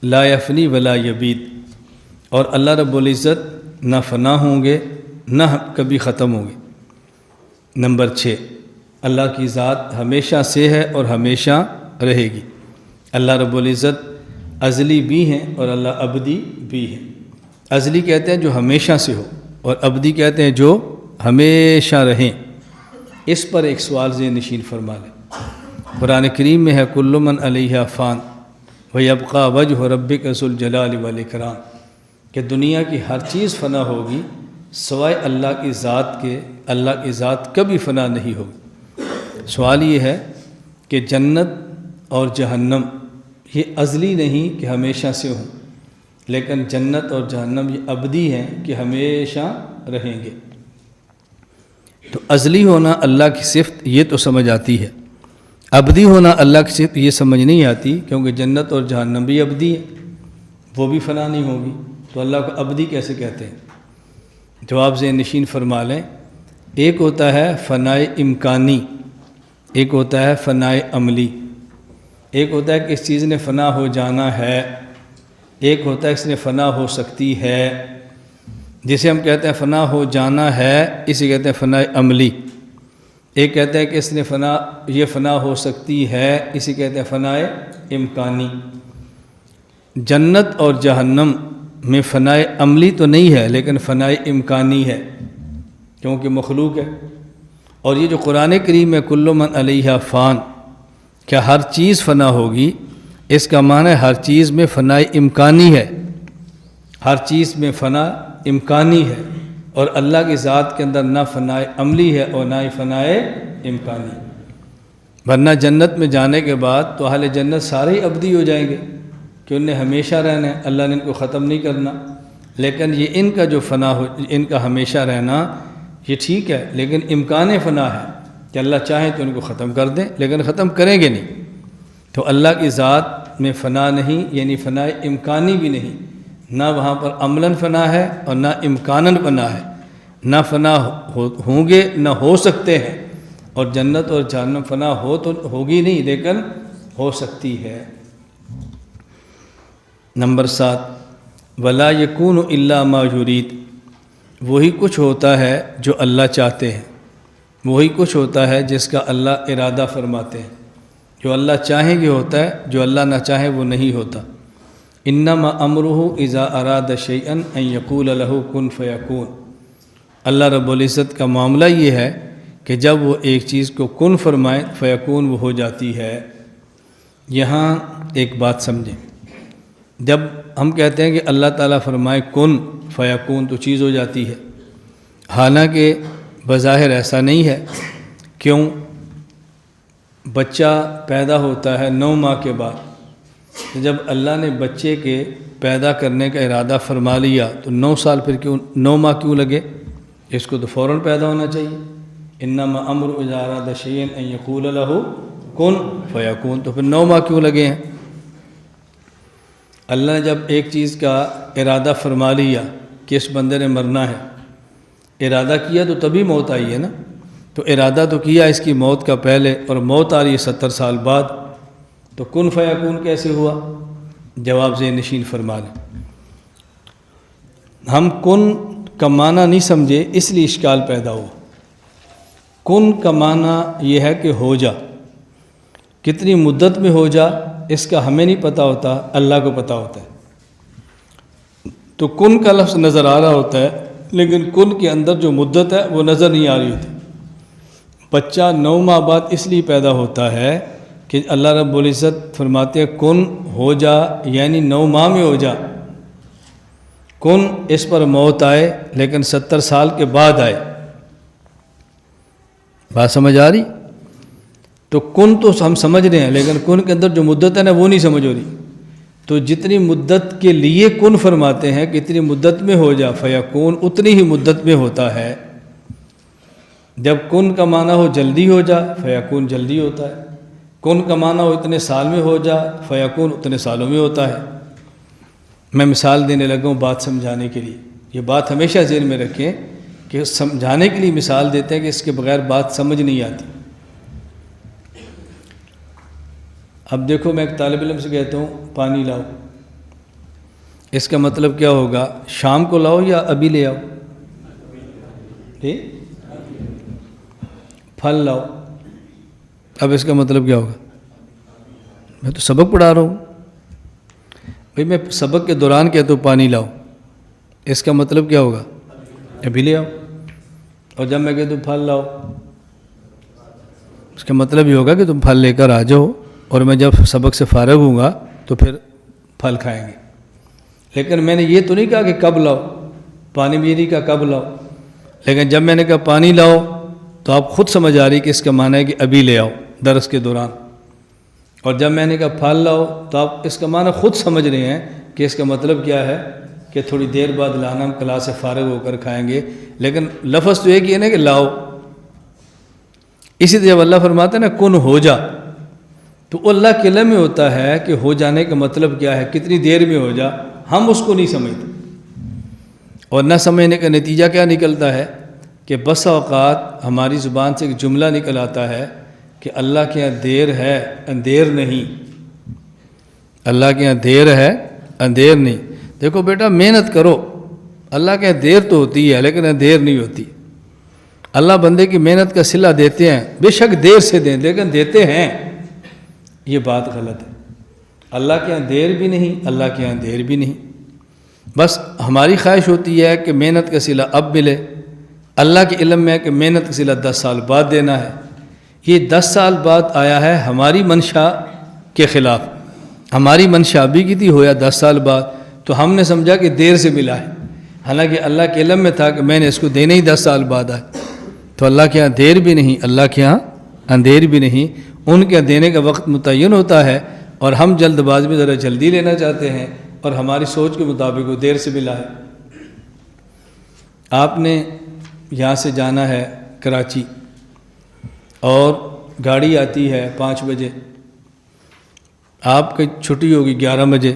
لا یفنی ولا یبید، اور اللہ رب العزت نہ فنا ہوں گے نہ کبھی ختم ہوں گے۔ نمبر 6، اللہ کی ذات ہمیشہ سے ہے اور ہمیشہ رہے گی۔ اللہ رب العزت ازلی بھی ہیں اور اللہ ابدی بھی ہیں۔ ازلی کہتے ہیں جو ہمیشہ سے ہو، اور ابدی کہتے ہیں جو ہمیشہ رہیں۔ اس پر ایک سوال ذہن نشین فرما لیں۔ قرآن کریم میں ہے کل من علیہا فان ویبقی وجہ ربک ذو الجلال والاکرام، کہ دنیا کی ہر چیز فنا ہوگی سوائے اللہ کی ذات کے۔ اللہ کی ذات کبھی فنا نہیں ہوگی۔ سوال یہ ہے کہ جنت اور جہنم یہ ازلی نہیں کہ ہمیشہ سے ہوں، لیکن جنت اور جہنم یہ ابدی ہیں کہ ہمیشہ رہیں گے۔ تو ازلی ہونا اللہ کی صفت یہ تو سمجھ آتی ہے، ابدی ہونا اللہ کی صفت یہ سمجھ نہیں آتی، کیونکہ جنت اور جہنم بھی ابدی ہے، وہ بھی فنا نہیں ہوگی، تو اللہ کو ابدی کیسے کہتے ہیں؟ جواب ذہن نشین فرما لیں۔ ایک ہوتا ہے فنائے امکانی، ایک ہوتا ہے فنائے عملی۔ ایک ہوتا ہے کہ اس چیز نے فنا ہو جانا ہے، ایک ہوتا ہے اس نے فنا ہو سکتی ہے۔ جسے ہم کہتے ہیں فنا ہو جانا ہے، اسے کہتے ہیں فنائے عملی۔ ایک کہتے ہیں کہ اس نے یہ فنا ہو سکتی ہے، اسے کہتے ہیں فنائے امکانی۔ جنت اور جہنم میں فنائے عملی تو نہیں ہے، لیکن فنائے امکانی ہے، کیونکہ مخلوق ہے۔ اور یہ جو قرآن کریم میں کل من علیہا فان، کیا ہر چیز فنا ہوگی؟ اس کا معنی ہے ہر چیز میں فنائے امکانی ہے، ہر چیز میں فنا امکانی ہے، اور اللہ کی ذات کے اندر نہ فنائے عملی ہے اور نہ ہی فنائے امکانی۔ ورنہ جنت میں جانے کے بعد تو اہل جنت سارے ہی ابدی ہو جائیں گے کہ انہیں ہمیشہ رہنا ہے، اللہ نے ان کو ختم نہیں کرنا۔ لیکن یہ ان کا جو فنا ہو، ان کا ہمیشہ رہنا یہ ٹھیک ہے، لیکن امکان فنا ہے کہ اللہ چاہے تو ان کو ختم کر دیں، لیکن ختم کریں گے نہیں۔ تو اللہ کی ذات میں فنا نہیں، یعنی فنا امکانی بھی نہیں، نہ وہاں پر عملاً فنا ہے اور نہ امکاناً فنا ہے، نہ فنا ہوں گے نہ ہو سکتے ہیں۔ اور جنت اور جہنم فنا ہو تو ہوگی نہیں، لیکن ہو سکتی ہے۔ نمبر 7، ولا یکون الا ما یرید، وہی کچھ ہوتا ہے جو اللہ چاہتے ہیں، وہی کچھ ہوتا ہے جس کا اللہ ارادہ فرماتے ہیں۔ جو اللہ چاہیں گے ہوتا ہے، جو اللہ نہ چاہے وہ نہیں ہوتا۔ انما امرہ اذا اراد شیئا ان یقول له کن فیکون، اللہ رب العزت کا معاملہ یہ ہے کہ جب وہ ایک چیز کو کن فرمائے فیکون وہ ہو جاتی ہے۔ یہاں ایک بات سمجھیں، جب ہم کہتے ہیں کہ اللہ تعالیٰ فرمائے کن فیکون تو چیز ہو جاتی ہے، حالانکہ بظاہر ایسا نہیں ہے۔ کیوں؟ بچہ پیدا ہوتا ہے 9 ماہ کے بعد، تو جب اللہ نے بچے کے پیدا کرنے کا ارادہ فرما لیا تو 9 سال پھر کیوں 9 ماہ کیوں لگے؟ اس کو تو فوراً پیدا ہونا چاہیے۔ انما امر اذا اراد شیئا ان یقول له کن فیکون، تو پھر 9 ماہ کیوں لگے ہیں؟ اللہ نے جب ایک چیز کا ارادہ فرما لیا کہ اس بندے نے مرنا ہے، ارادہ کیا تو تبھی موت آئی ہے نا، تو ارادہ تو کیا اس کی موت کا پہلے، اور موت آ رہی ہے 70 سال بعد، تو کن فیکون کیسے ہوا؟ جواب ذہن نشین فرما لیں۔ ہم کن کا معنی نہیں سمجھے، اس لیے اشکال پیدا ہوا۔ کن کا معنی یہ ہے کہ ہو جا، کتنی مدت میں ہو جا اس کا ہمیں نہیں پتہ ہوتا، اللہ کو پتہ ہوتا ہے۔ تو کن کا لفظ نظر آ رہا ہوتا ہے، لیکن کن کے اندر جو مدت ہے وہ نظر نہیں آ رہی ہوتی۔ بچہ 9 ماہ بعد اس لیے پیدا ہوتا ہے کہ اللہ رب العزت فرماتے ہیں کن ہو جا، یعنی 9 ماہ میں ہو جا۔ کن اس پر موت آئے لیکن 70 سال کے بعد آئے۔ بات سمجھ آ رہی؟ تو کن تو ہم سمجھ رہے ہیں، لیکن کن کے اندر جو مدت ہے نا وہ نہیں سمجھ ہو رہی۔ تو جتنی مدت کے لیے کن فرماتے ہیں کہ اتنی مدت میں ہو جا، فیکون اتنی ہی مدت میں ہوتا ہے۔ جب کن کا معنی ہو جلدی ہو جا، فیکون جلدی ہوتا ہے۔ کن کا معنی ہو اتنے سال میں ہو جا، فیکون اتنے سالوں میں ہوتا ہے۔ میں مثال دینے لگا ہوں بات سمجھانے کے لیے، یہ بات ہمیشہ ذہن میں رکھیں کہ سمجھانے کے لیے مثال دیتے ہیں کہ اس کے بغیر بات سمجھ نہیں آتی۔ اب دیکھو، میں ایک طالب علم سے کہتا ہوں پانی لاؤ، اس کا مطلب کیا ہوگا؟ شام کو لاؤ یا ابھی لے آؤ؟ ٹھیک، پھل لاؤ۔ اب اس کا مطلب کیا ہوگا؟ میں تو سبق پڑھا رہا ہوں بھئی، میں سبق کے دوران کہتا ہوں پانی لاؤ، اس کا مطلب کیا ہوگا؟ ابھی لے آؤ۔ اور جب میں کہتا ہوں پھل لاؤ، اس کا مطلب یہ ہوگا کہ تم پھل لے کر آ جاؤ، اور میں جب سبق سے فارغ ہوں گا تو پھر پھل کھائیں گے۔ لیکن میں نے یہ تو نہیں کہا کہ کب لاؤ، پانی بھی نہیں کہا کب لاؤ، لیکن جب میں نے کہا پانی لاؤ تو آپ خود سمجھ آ رہی کہ اس کا معنی ہے کہ ابھی لے آؤ درس کے دوران، اور جب میں نے کہا پھل لاؤ تو آپ اس کا معنی خود سمجھ رہے ہیں کہ اس کا مطلب کیا ہے کہ تھوڑی دیر بعد لانا، ہم کلاس سے فارغ ہو کر کھائیں گے، لیکن لفظ تو ایک ہی ہے نا کہ لاؤ۔ اسی طرح جب اللہ فرماتا ہے نا کن ہو جا، تو اللہ کے علم میں ہوتا ہے کہ ہو جانے کا مطلب کیا ہے، کتنی دیر میں ہو جا، ہم اس کو نہیں سمجھتے، اور نہ سمجھنے کا نتیجہ کیا نکلتا ہے کہ بسا اوقات ہماری زبان سے ایک جملہ نکل آتا ہے کہ اللہ کے یہاں دیر ہے اندھیر نہیں، اللہ کے یہاں دیر ہے اندھیر نہیں۔ دیکھو بیٹا، محنت کرو، اللہ کے یہاں دیر تو ہوتی ہے لیکن اندھیر نہیں ہوتی۔ اللہ بندے کی محنت کا صلہ دیتے ہیں، بے شک دیر سے دیں لیکن دیتے ہیں، یہ بات غلط ہے۔ اللہ کے یہاں دیر بھی نہیں، اللہ کے یہاں دیر بھی نہیں، بس ہماری خواہش ہوتی ہے کہ محنت کا صلہ اب ملے، اللہ کے علم میں ہے کہ محنت کا صلہ 10 سال بعد دینا ہے۔ یہ 10 سال بعد آیا ہے ہماری منشا کے خلاف، ہماری منشا ابھی کی تھی، ہویا 10 سال بعد، تو ہم نے سمجھا کہ دیر سے ملا ہے، حالانکہ اللہ کے علم میں تھا کہ میں نے اس کو دینا ہی 10 سال بعد آئے۔ تو اللہ کے ہاں دیر بھی نہیں، اللہ کے ہاں اندھیر بھی نہیں، ان کے دینے کا وقت متعین ہوتا ہے، اور ہم جلد باز میں ذرا جلدی لینا چاہتے ہیں، اور ہماری سوچ کے مطابق وہ دیر سے ملا ہے۔ آپ نے یہاں سے جانا ہے کراچی، اور گاڑی آتی ہے 5 بجے، آپ کی چھٹی ہوگی 11 بجے،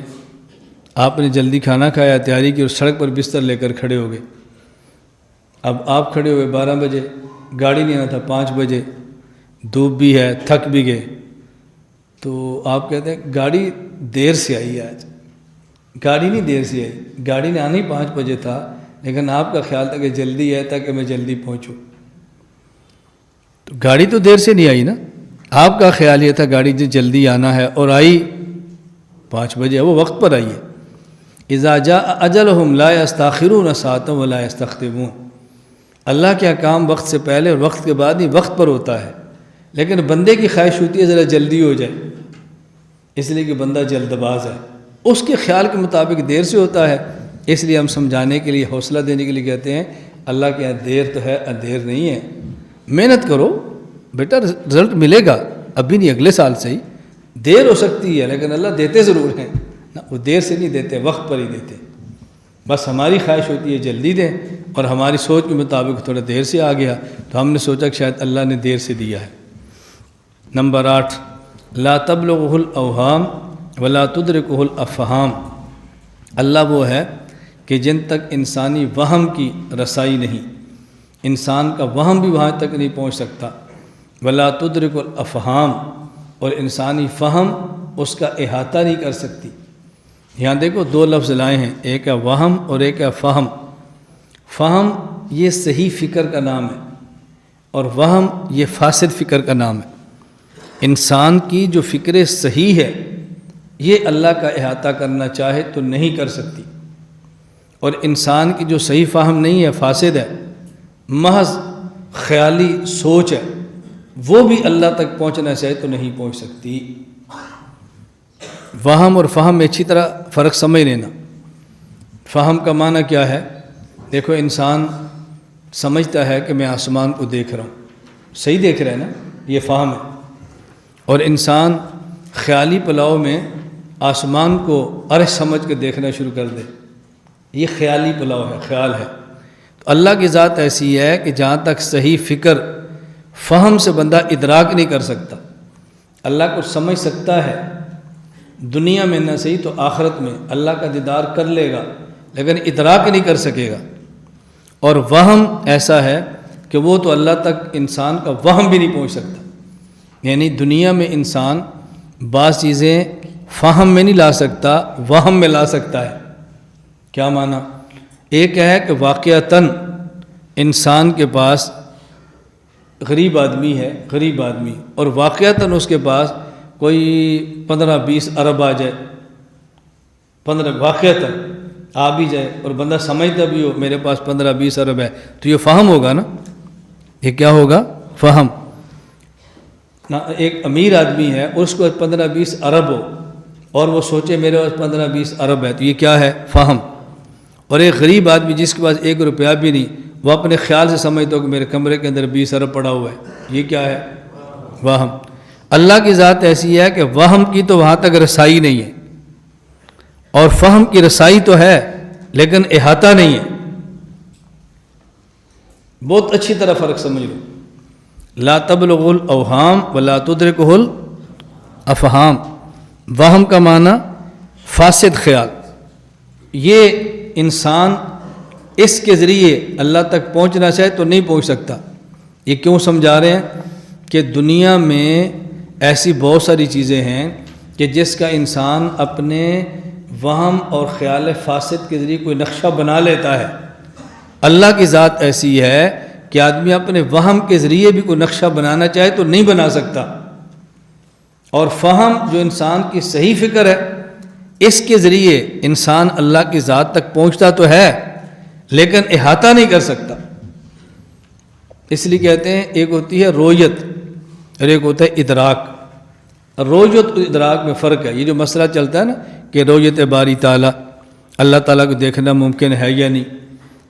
آپ نے جلدی کھانا کھایا، تیاری کی، اور سڑک پر بستر لے کر کھڑے ہو گئے۔ اب آپ کھڑے ہوئے 12 بجے، گاڑی نہیں آنا تھا 5 بجے، دھوپ بھی ہے، تھک بھی گئے، تو آپ کہتے ہیں گاڑی دیر سے آئی ہے آج۔ گاڑی نہیں دیر سے آئی، گاڑی نے آنا ہی 5 بجے تھا، لیکن آپ کا خیال تھا کہ جلدی ہے تاکہ میں جلدی پہنچوں، تو گاڑی تو دیر سے نہیں آئی نا، آپ کا خیال یہ تھا گاڑی جلدی آنا ہے، اور آئی 5 بجے، وہ وقت پر آئی ہے۔ اذا جاء اجلهم لا يستاخرون ساعة ولا يستقدمون، اللہ کے کام وقت سے پہلے اور وقت کے بعد نہیں، وقت پر ہوتا ہے، لیکن بندے کی خواہش ہوتی ہے ذرا جلدی ہو جائے، اس لیے کہ بندہ جلد باز ہے، اس کے خیال کے مطابق دیر سے ہوتا ہے، اس لیے ہم سمجھانے کے لیے، حوصلہ دینے کے لیے کہتے ہیں اللہ کے یہاں دیر تو ہے اندھیر نہیں ہے، محنت کرو بیٹا، رزلٹ ملے گا، ابھی نہیں اگلے سال سے ہی، دیر ہو سکتی ہے لیکن اللہ دیتے ضرور ہیں، وہ دیر سے نہیں دیتے، وقت پر ہی دیتے، بس ہماری خواہش ہوتی ہے جلدی دیں، اور ہماری سوچ کے مطابق تھوڑا دیر سے آ گیا تو ہم نے سوچا کہ شاید اللہ نے دیر سے دیا ہے۔ نمبر 8، لا تبلغہ الاوہام ولا تدرکہ الافہام، اللہ وہ ہے کہ جن تک انسانی وہم کی رسائی نہیں، انسان کا وہم بھی وہاں تک نہیں پہنچ سکتا، ولا تدرک الافہام، اور انسانی فہم اس کا احاطہ نہیں کر سکتی۔ یہاں دیکھو 2 لفظ لائے ہیں، ایک ہے وہم اور ایک ہے فہم۔ فہم یہ صحیح فکر کا نام ہے، اور وہم یہ فاسد فکر کا نام ہے۔ انسان کی جو فکر صحیح ہے یہ اللہ کا احاطہ کرنا چاہے تو نہیں کر سکتی، اور انسان کی جو صحیح فہم نہیں ہے، فاسد ہے، محض خیالی سوچ ہے، وہ بھی اللہ تک پہنچنا چاہے تو نہیں پہنچ سکتی۔ وہم اور فہم میں اچھی طرح فرق سمجھ لینا۔ فہم کا معنی کیا ہے؟ دیکھو، انسان سمجھتا ہے کہ میں آسمان کو دیکھ رہا ہوں، صحیح دیکھ رہا ہے نا، یہ فہم ہے، اور انسان خیالی پلاؤ میں آسمان کو عرش سمجھ کے دیکھنا شروع کر دے، یہ خیالی پلاؤ ہے، خیال ہے۔ تو اللہ کی ذات ایسی ہے کہ جہاں تک صحیح فکر فہم سے بندہ ادراک نہیں کر سکتا، اللہ کو سمجھ سکتا ہے، دنیا میں نہ صحیح تو آخرت میں اللہ کا دیدار کر لے گا، لیکن ادراک نہیں کر سکے گا۔ اور وہم ایسا ہے کہ وہ تو اللہ تک انسان کا وہم بھی نہیں پہنچ سکتا، یعنی دنیا میں انسان بعض چیزیں فہم میں نہیں لا سکتا، وہم میں لا سکتا ہے۔ کیا معنی؟ ایک ہے کہ واقعتاً انسان کے پاس غریب آدمی ہے، غریب آدمی، اور واقعتاً اس کے پاس کوئی 15-20 ارب آ جائے، 15 واقعتاً آ بھی جائے، اور بندہ سمجھتا بھی ہو میرے پاس 15-20 ارب ہے، تو یہ فہم ہوگا نا، یہ کیا ہوگا؟ فہم نہ۔ ایک امیر آدمی ہے، اس کو 15-20 ارب ہو اور وہ سوچے میرے پاس 15-20 ارب ہے، تو یہ کیا ہے؟ فہم۔ اور ایک غریب آدمی جس کے پاس 1 روپیہ بھی نہیں، وہ اپنے خیال سے سمجھتا ہو کہ میرے کمرے کے اندر 20 ارب پڑا ہوا ہے، یہ کیا ہے؟ وہم۔ اللہ کی ذات ایسی ہے کہ وہم کی تو وہاں تک رسائی نہیں ہے، اور فہم کی رسائی تو ہے لیکن احاطہ نہیں ہے۔ بہت اچھی طرح فرق سمجھ لو، لا تبلغ الاوہام ولا تدرکہ الافہام۔ وہم کا معنی فاسد خیال، یہ انسان اس کے ذریعے اللہ تک پہنچنا چاہے تو نہیں پہنچ سکتا۔ یہ کیوں سمجھا رہے ہیں؟ کہ دنیا میں ایسی بہت ساری چیزیں ہیں کہ جس کا انسان اپنے وہم اور خیال فاسد کے ذریعے کوئی نقشہ بنا لیتا ہے۔ اللہ کی ذات ایسی ہے کہ آدمی اپنے وہم کے ذریعے بھی کوئی نقشہ بنانا چاہے تو نہیں بنا سکتا، اور فہم جو انسان کی صحیح فکر ہے، اس کے ذریعے انسان اللہ کی ذات تک پہنچتا تو ہے لیکن احاطہ نہیں کر سکتا۔ اس لیے کہتے ہیں ایک ہوتی ہے رویت اور ایک ہوتا ہے ادراک۔ رویت اور ادراک میں فرق ہے۔ یہ جو مسئلہ چلتا ہے نا کہ رویت باری تعالیٰ، اللہ تعالیٰ کو دیکھنا ممکن ہے یا نہیں،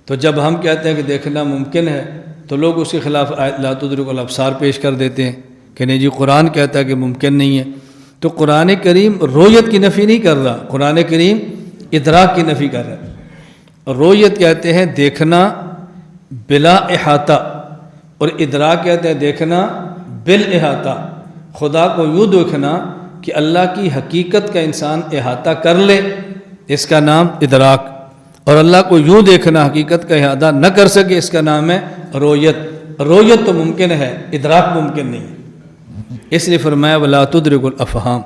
تو جب ہم کہتے ہیں کہ دیکھنا ممکن ہے تو لوگ اس کے خلاف آیت لا تدرک الابصار پیش کر دیتے ہیں کہ نہیں جی قرآن کہتا ہے کہ ممکن نہیں ہے۔ تو قرآن کریم رویت کی نفی نہیں کر رہا، قرآن کریم ادراک کی نفی کر رہا ہے۔ رویت کہتے ہیں دیکھنا بلا احاطہ، اور ادراک کہتے ہیں دیکھنا بالاحاطہ، خدا کو یوں دیکھنا کہ اللہ کی حقیقت کا انسان احاطہ کر لے، اس کا نام ادراک، اور اللہ کو یوں دیکھنا حقیقت کا احاطہ نہ کر سکے، اس کا نام ہے رویت۔ رویت تو ممکن ہے، ادراک ممکن نہیں، اس لیے فرمایا ولا تدرک الافہام۔